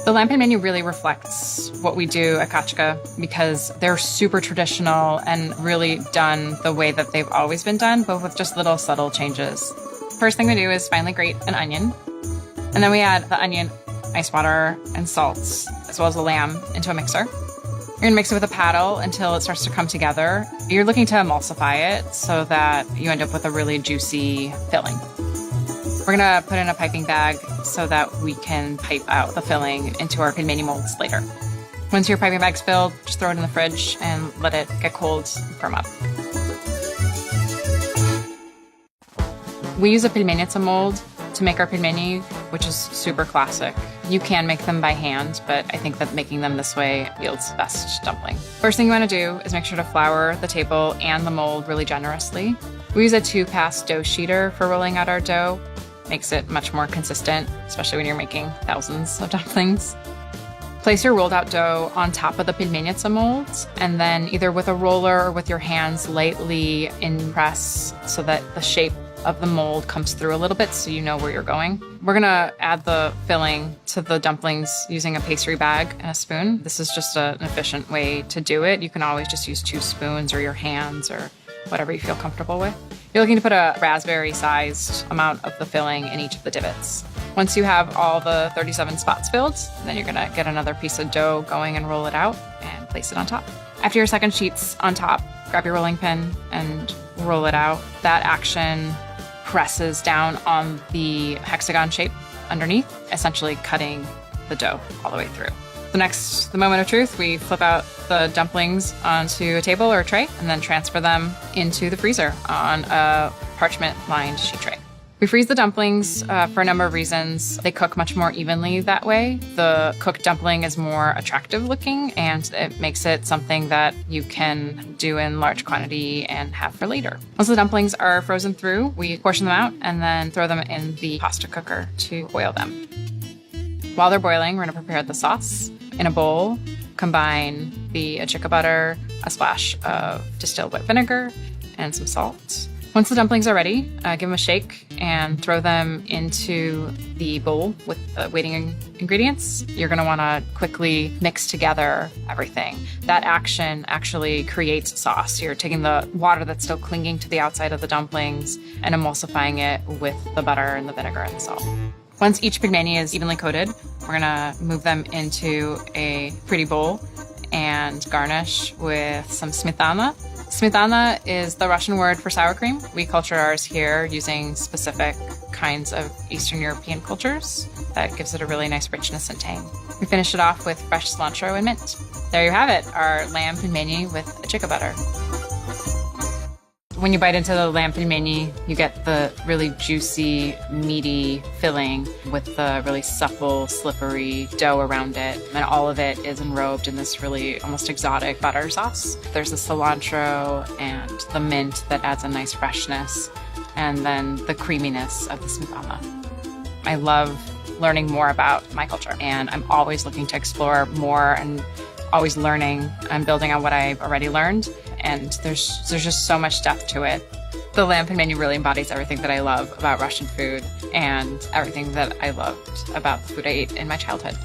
The lamb pelmeni really reflects what we do at Kachka because they're super traditional and really done the way that they've always been done, but with just little subtle changes. First thing we do is finely grate an onion, and then we add the onion, ice water, and salts, as well as the lamb into a mixer. You're gonna mix it with a paddle until it starts to come together. You're looking to emulsify it so that you end up with a really juicy filling. We're gonna put in a piping bag so that we can pipe out the filling into our pelmeni molds later. Once your piping bag's filled, just throw it in the fridge and let it get cold and firm up. We use a pelmenitsa mold to make our pelmeni, which is super classic. You can make them by hand, but I think that making them this way yields the best dumpling. First thing you want to do is make sure to flour the table and the mold really generously. We use a 2-pass dough sheeter for rolling out our dough. Makes it much more consistent, especially when you're making thousands of dumplings. Place your rolled out dough on top of the pelmenitsa molds, and then either with a roller or with your hands lightly impress so that the shape of the mold comes through a little bit so you know where you're going. We're gonna add the filling to the dumplings using a pastry bag and a spoon. This is just an efficient way to do it. You can always just use 2 spoons or your hands or whatever you feel comfortable with. You're looking to put a raspberry-sized amount of the filling in each of the divots. Once you have all the 37 spots filled, then you're gonna get another piece of dough going and roll it out and place it on top. After your second sheet's on top, grab your rolling pin and roll it out. That action presses down on the hexagon shape underneath, essentially cutting the dough all the way through. The moment of truth, we flip out the dumplings onto a table or a tray and then transfer them into the freezer on a parchment-lined sheet tray. We freeze the dumplings for a number of reasons. They cook much more evenly that way. The cooked dumpling is more attractive looking, and it makes it something that you can do in large quantity and have for later. Once the dumplings are frozen through, we portion them out and then throw them in the pasta cooker to boil them. While they're boiling, we're going to prepare the sauce. In a bowl, combine the Adjika butter, a splash of distilled white vinegar, and some salt. Once the dumplings are ready, give them a shake and throw them into the bowl with the waiting ingredients. You're going to want to quickly mix together everything. That action actually creates sauce. You're taking the water that's still clinging to the outside of the dumplings and emulsifying it with the butter and the vinegar and the salt. Once each pelmeni is evenly coated, we're going to move them into a pretty bowl and garnish with some smetana. Smetana is the Russian word for sour cream. We culture ours here using specific kinds of Eastern European cultures. That gives it a really nice richness and tang. We finish it off with fresh cilantro and mint. There you have it, our lamb pelmeni with Adjika butter. When you bite into the lamb pelmeni, you get the really juicy, meaty filling with the really supple, slippery dough around it. And all of it is enrobed in this really almost exotic butter sauce. There's the cilantro and the mint that adds a nice freshness, and then the creaminess of the smetana. I love learning more about my culture, and I'm always looking to explore more and always learning and building on what I've already learned. And there's just so much depth to it. The lamb pelmeni really embodies everything that I love about Russian food and everything that I loved about the food I ate in my childhood.